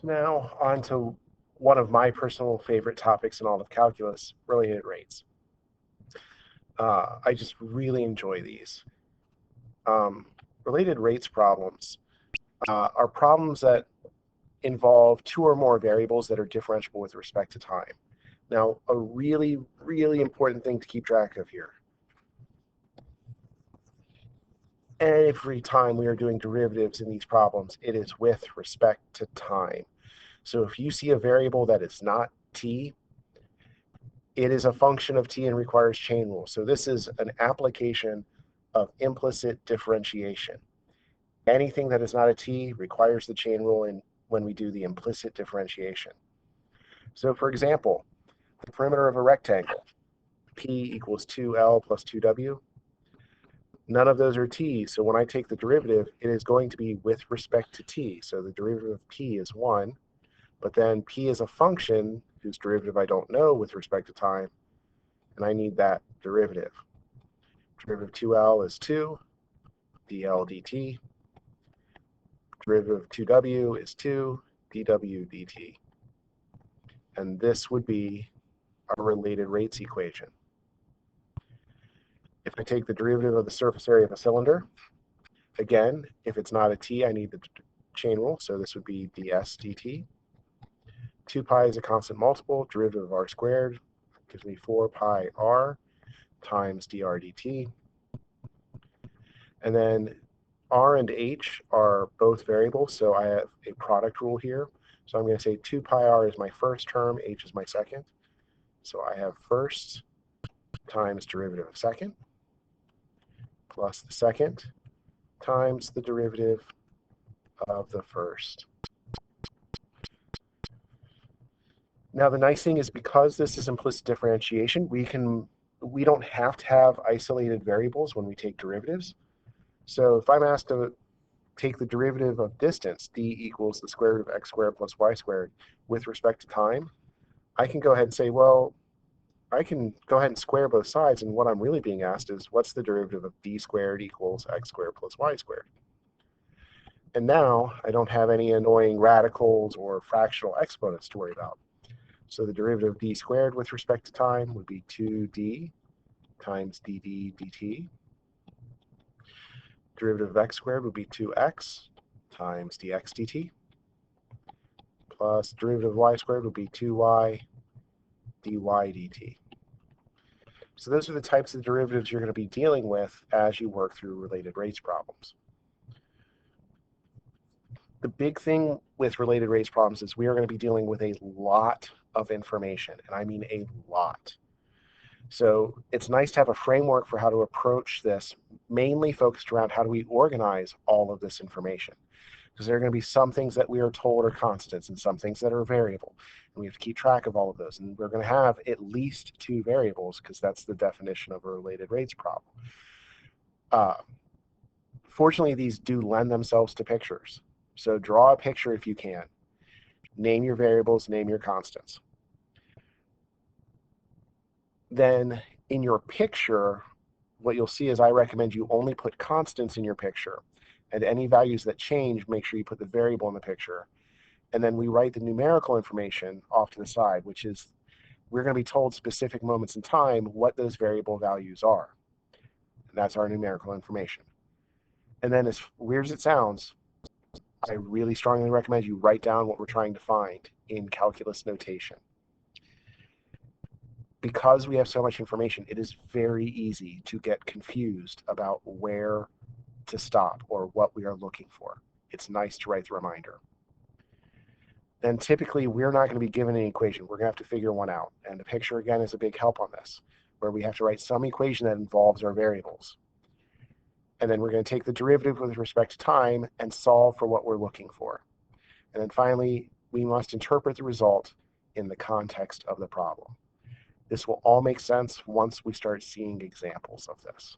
Now on to one of my personal favorite topics in all of calculus, related rates. I just really enjoy these. Um, Related rates problems are problems that involve two or more variables that are differentiable with respect to time. Now, a really, really important thing to keep track of here. Every time we are doing derivatives in these problems, it is with respect to time. So if you see a variable that is not t, it is a function of t and requires chain rule. So this is an application of implicit differentiation. Anything that is not a t requires the chain rule when we do the implicit differentiation. So for example, the perimeter of a rectangle, p equals 2l plus 2w. None of those are t, so when I take the derivative, it is going to be with respect to t. So the derivative of p is 1, but then p is a function whose derivative I don't know with respect to time, and I need that derivative. Derivative of 2l is 2, dl dt. Derivative of 2w is 2, dw dt. And this would be our related rates equation. If I take the derivative of the surface area of a cylinder, again, if it's not a t, I need the chain rule, so this would be ds dt. 2 pi is a constant multiple, derivative of r squared gives me 4 pi r times dr dt. And then r and h are both variables, so I have a product rule here. So I'm going to say 2 pi r is my first term, h is my second. So I have first times derivative of second plus the second times the derivative of the first. Now the nice thing is, because this is implicit differentiation, we don't have to have isolated variables when we take derivatives. So if I'm asked to take the derivative of distance, d equals the square root of x squared plus y squared, with respect to time, I can go ahead and say, well, I can go ahead and square both sides, and what I'm really being asked is, what's the derivative of d squared equals x squared plus y squared? And now I don't have any annoying radicals or fractional exponents to worry about. So the derivative of d squared with respect to time would be 2d times dd dt. Derivative of x squared would be 2x times dx dt. Plus derivative of y squared would be 2y dy dt. So those are the types of derivatives you're going to be dealing with as you work through related rates problems. The big thing with related rates problems is we are going to be dealing with a lot of information, and I mean a lot. So it's nice to have a framework for how to approach this, mainly focused around how do we organize all of this information. Because there are going to be some things that we are told are constants and some things that are variable. And we have to keep track of all of those. And we're going to have at least two variables, because that's the definition of a related rates problem. Fortunately, these do lend themselves to pictures. So draw a picture if you can. Name your variables, name your constants. Then in your picture, what you'll see is I recommend you only put constants in your picture. And any values that change, make sure you put the variable in the picture. And then we write the numerical information off to the side, which is we're going to be told specific moments in time what those variable values are. And that's our numerical information. And then, as weird as it sounds, I really strongly recommend you write down what we're trying to find in calculus notation. Because we have so much information, it is very easy to get confused about where to stop or what we are looking for. It's nice to write the reminder. Then typically we're not going to be given an equation. We're going to have to figure one out. And the picture, again, is a big help on this, where we have to write some equation that involves our variables. And then we're going to take the derivative with respect to time and solve for what we're looking for. And then finally, we must interpret the result in the context of the problem. This will all make sense once we start seeing examples of this.